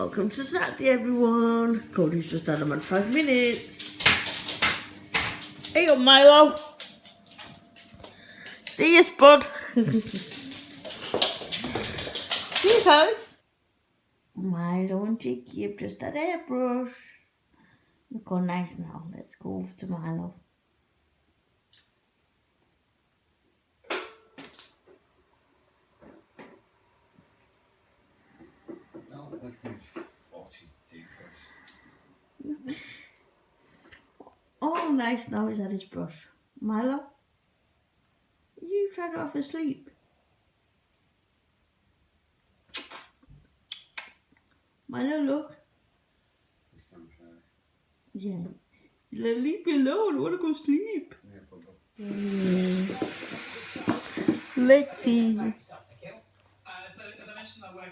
Welcome to Saturday, everyone. Cody's just had them in 5 minutes. Hey up, Milo. See you, bud. See you, guys. Milo and Chicky have just had airbrush. Look how nice now. Let's go over to Milo. Oh, nice. Now he's had his brush. Milo, you tried to have asleep. Milo, look. Yeah. Leave me alone. I want to go sleep. Let's see.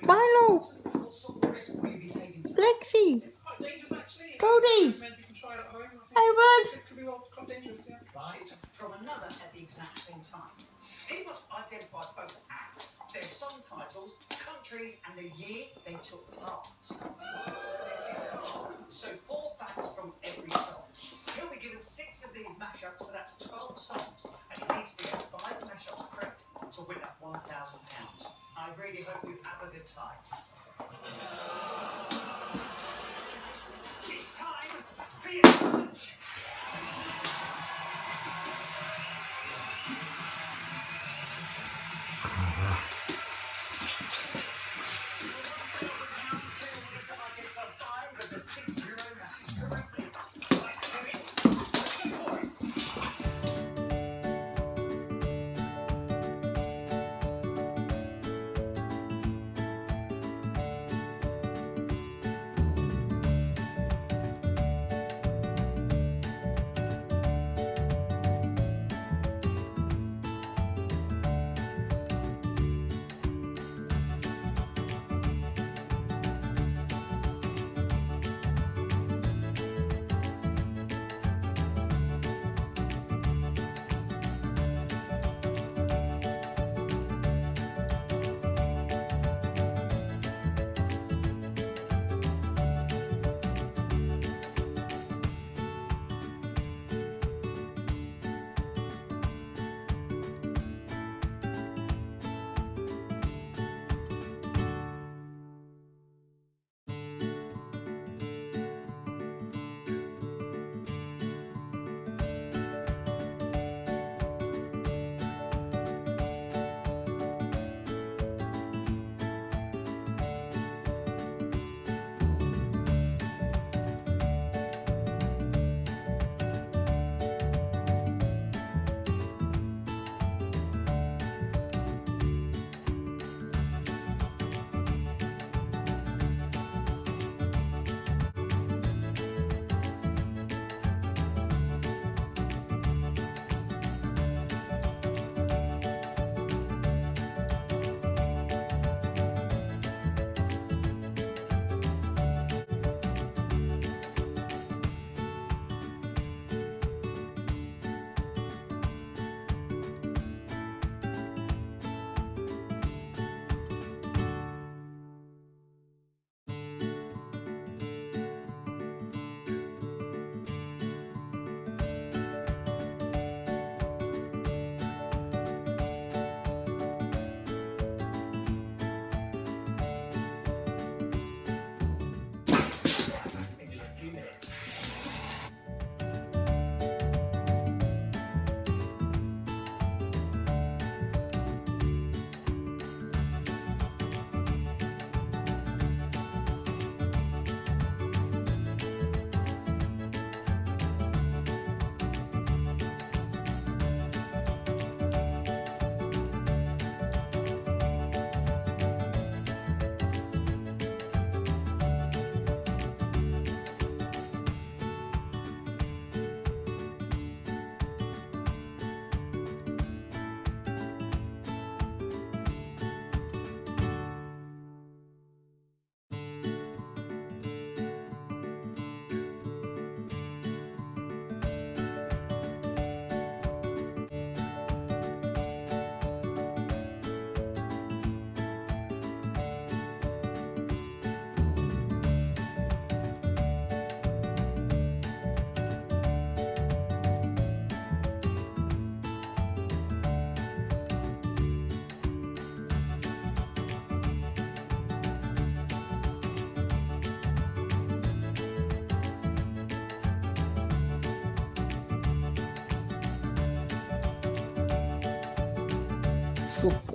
Milo. Lexi. Cody. Hey, bud. Right from another at the exact same time. He must identify both acts, their song titles, countries, and the year they took part. This is hard. So 4 facts from every song. He'll be given 6 of these mashups, so that's 12 songs, and he needs to get 5 mashups correct to win that £1,000. I really hope you have a good time. It's time for your challenge.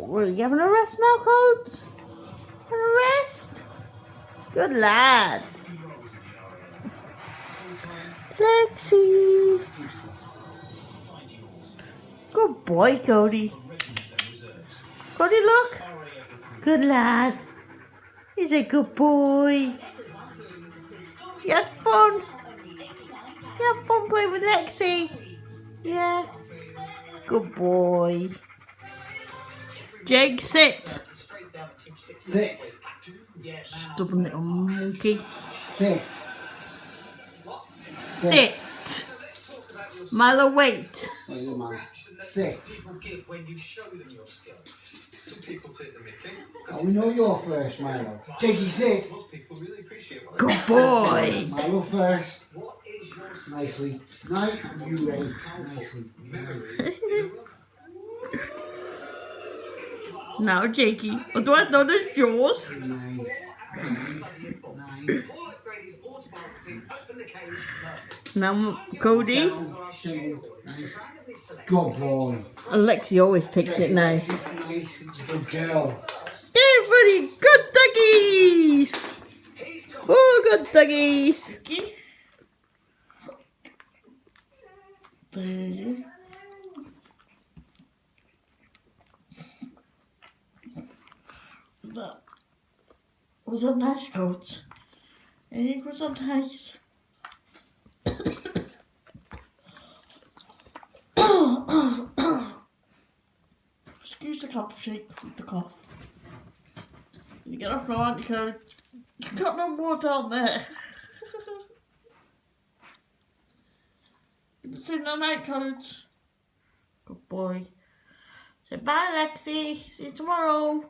Well, you having a rest now, Colt? Having a rest? Good lad. Lexi. Good boy, Cody. Cody, look. Good lad. He's a good boy. You had fun. You had fun playing with Lexi. Yeah. Good boy. Jake, sit. Sit. Stubborn little monkey. Sit. Sit. Milo, wait. Wait a minute. Sit. Some people take the mickey. Oh, we know you're first, Milo. Jiggy, sit. Most people really appreciate what Good boy. Milo first. What is your Nicely. Night and you raise. Nicely. memories? Now, Jakey. Otherwise known as Jaws. Nice. Nice. Paul Grady's autobiography, Open the Cage, Murphy. Now, Cody. Good boy. And Lexi always takes it nice. Nice. Good girl. Everybody, good doggies. Oh, good doggies. That was a nice coat. It was a nice. Excuse the cough, shake the cough. You get off now, aren't you, Coach? You've got no more down there. Say no night, Coach. Good boy. Say bye, Lexi. See you tomorrow.